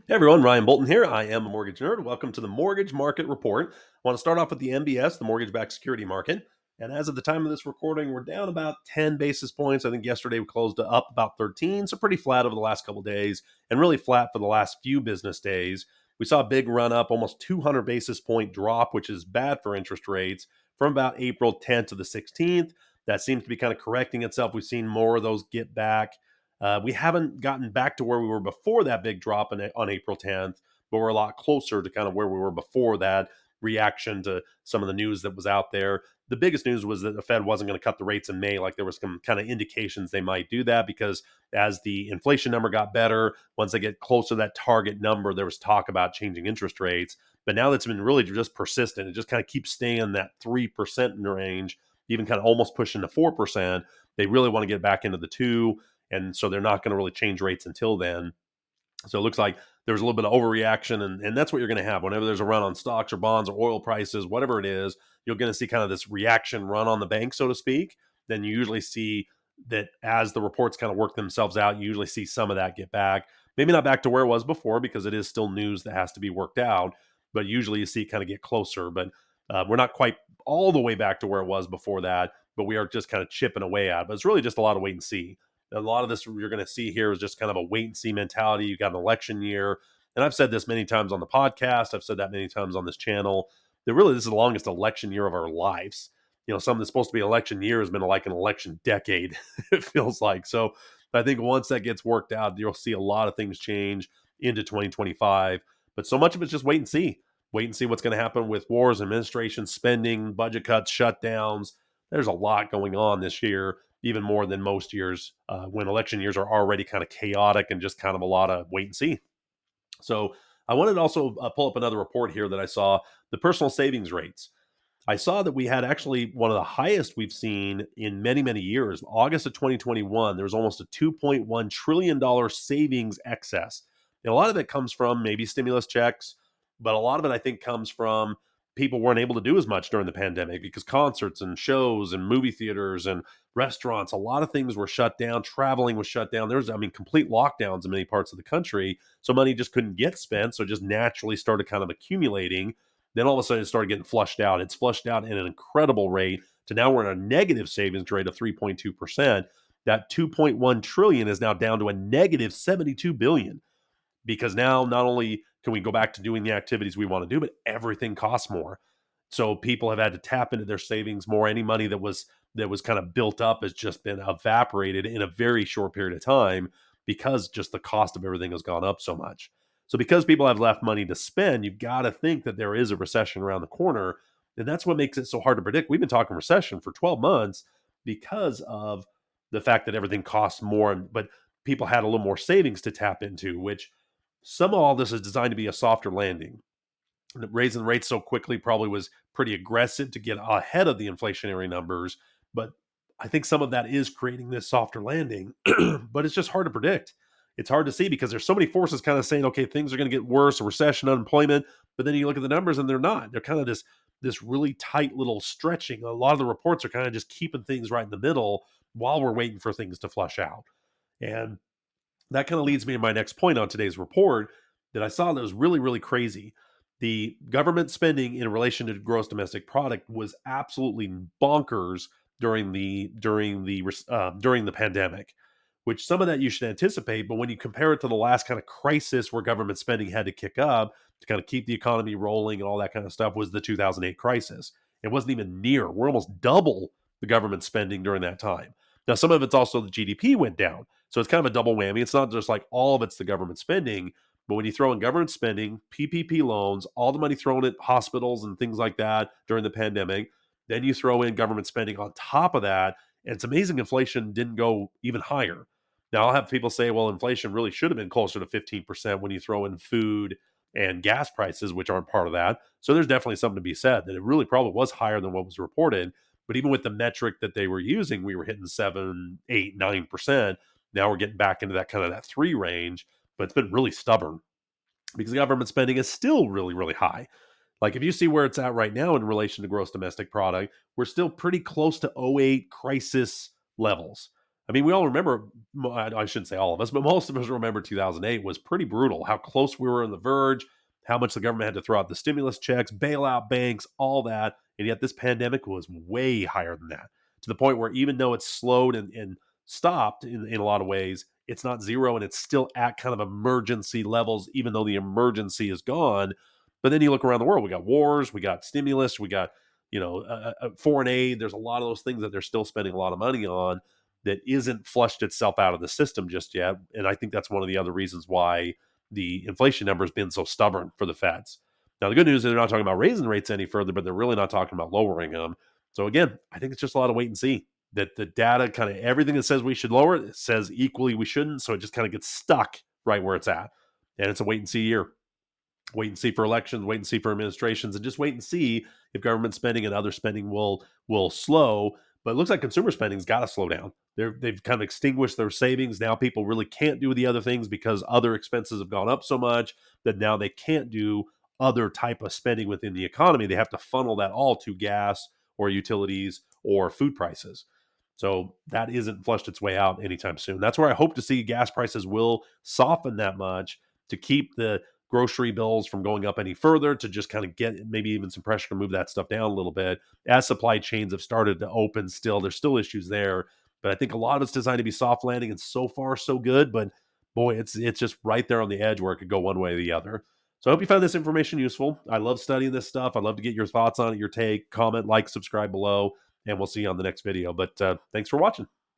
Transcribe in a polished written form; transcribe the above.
Hey everyone, Ryan Bolton here. I am a mortgage nerd. Welcome to the Mortgage Market Report. I want to start off with the MBS, the mortgage-backed security market. And as of the time of this recording, we're down about 10 basis points. I think yesterday we closed up about 13, so pretty flat over the last couple of days and really flat for the last few business days. We saw a big run up, almost 200 basis point drop, which is bad for interest rates from about April 10th to the 16th. That seems to be kind of correcting itself. We've seen more of those get back. We haven't gotten back to where we were before that big drop on April 10th, but we're a lot closer to kind of where we were before that reaction to some of the news that was out there. The biggest news was that the Fed wasn't going to cut the rates in May. Like there was some kind of indications they might do that because as the inflation number got better, once they get closer to that target number, there was talk about changing interest rates. But now that's been really just persistent. It just kind of keeps staying in that 3% in the range, even kind of almost pushing to 4%. They really want to get back into the 2. And so they're not going to really change rates until then. So it looks like there's a little bit of overreaction, and that's what you're going to have whenever there's a run on stocks or bonds or oil prices, whatever it is. You're going to see kind of this reaction run on the bank, so to speak. Then you usually see that as the reports kind of work themselves out, you usually see some of that get back. Maybe not back to where it was before because it is still news that has to be worked out, but usually you see it kind of get closer. But we're not quite all the way back to where it was before that, but we are just kind of chipping away at it. But it's really just a lot of wait and see. A lot of this you're going to see here is just kind of a wait and see mentality. You got an election year. And I've said this many times on the podcast. I've said that many times on this channel. That really this is the longest election year of our lives. Something that's supposed to be election year has been like an election decade, it feels like. So I think once that gets worked out, you'll see a lot of things change into 2025. But so much of it's just wait and see. Wait and see what's going to happen with wars, administration, spending, budget cuts, shutdowns. There's a lot going on this year, even more than most years when election years are already kind of chaotic and just kind of a lot of wait and see. So I wanted to also pull up another report here that I saw, the personal savings rates. I saw that we had actually one of the highest we've seen in many, many years. August of 2021, there was almost a $2.1 trillion savings excess. And a lot of it comes from maybe stimulus checks, but a lot of it I think comes from people weren't able to do as much during the pandemic because concerts and shows and movie theaters and restaurants, a lot of things were shut down. Traveling was shut down. There was, complete lockdowns in many parts of the country. So money just couldn't get spent. So it just naturally started kind of accumulating. Then all of a sudden it started getting flushed out. It's flushed out at an incredible rate to now we're in a negative savings rate of 3.2%. That 2.1 trillion is now down to a negative 72 billion because now not only can we go back to doing the activities we want to do, but everything costs more. So people have had to tap into their savings more. Any money that was kind of built up has just been evaporated in a very short period of time because just the cost of everything has gone up so much. So because people have left money to spend, you've got to think that there is a recession around the corner. And that's what makes it so hard to predict. We've been talking recession for 12 months because of the fact that everything costs more, but people had a little more savings to tap into, which some of all this is designed to be a softer landing. Raising rates so quickly probably was pretty aggressive to get ahead of the inflationary numbers, but I think some of that is creating this softer landing, but it's just hard to predict. It's hard to see because there's so many forces kind of saying, okay, things are going to get worse, a recession, unemployment, but then you look at the numbers and they're not. They're kind of this really tight little stretching. A lot of the reports are kind of just keeping things right in the middle while we're waiting for things to flush out. And that kind of leads me to my next point on today's report that I saw that was really, really crazy. The government spending in relation to gross domestic product was absolutely bonkers during the pandemic, which some of that you should anticipate. But when you compare it to the last kind of crisis where government spending had to kick up to kind of keep the economy rolling and all that kind of stuff was the 2008 crisis. It wasn't even near. We're almost double the government spending during that time. Now, some of it's also the GDP went down. So it's kind of a double whammy. It's not just like all of it's the government spending, but when you throw in government spending, PPP loans, all the money thrown at hospitals and things like that during the pandemic, then you throw in government spending on top of that, and it's amazing inflation didn't go even higher. Now, I'll have people say, well, inflation really should have been closer to 15% when you throw in food and gas prices, which aren't part of that. So there's definitely something to be said that it really probably was higher than what was reported. But even with the metric that they were using, we were hitting 7, 8, 9%. Now we're getting back into that kind of that 3 range, but it's been really stubborn because government spending is still really, really high. Like if you see where it's at right now in relation to gross domestic product, we're still pretty close to '08 crisis levels. I mean, we all remember, I shouldn't say all of us, but most of us remember 2008 was pretty brutal, how close we were on the verge, how much the government had to throw out the stimulus checks, bail out banks, all that. And yet this pandemic was way higher than that, to the point where even though it's slowed and stopped in a lot of ways, it's not zero and it's still at kind of emergency levels, even though the emergency is gone. But then you look around the world, we got wars, we got stimulus, we got, foreign aid. There's a lot of those things that they're still spending a lot of money on that isn't flushed itself out of the system just yet. And I think that's one of the other reasons why the inflation number has been so stubborn for the Feds. Now, the good news is they're not talking about raising rates any further, but they're really not talking about lowering them. So again, I think it's just a lot of wait and see. That the data, kind of everything that says we should lower it, says equally we shouldn't. So it just kind of gets stuck right where it's at. And it's a wait and see year. Wait and see for elections, wait and see for administrations, and just wait and see if government spending and other spending will slow. But it looks like consumer spending's got to slow down. They've kind of extinguished their savings. Now people really can't do the other things because other expenses have gone up so much that now they can't do other type of spending within the economy. They have to funnel that all to gas or utilities or food prices. So that isn't flushed its way out anytime soon. That's where I hope to see gas prices will soften that much to keep the grocery bills from going up any further, to just kind of get maybe even some pressure to move that stuff down a little bit. As supply chains have started to open, still there's still issues there, but I think a lot of it's designed to be soft landing, and so far so good. But boy, it's just right there on the edge where it could go one way or the other. So I hope you found this information useful. I love studying this stuff. I'd love to get your thoughts on it, your take. Comment, like, subscribe below, and we'll see you on the next video. But thanks for watching.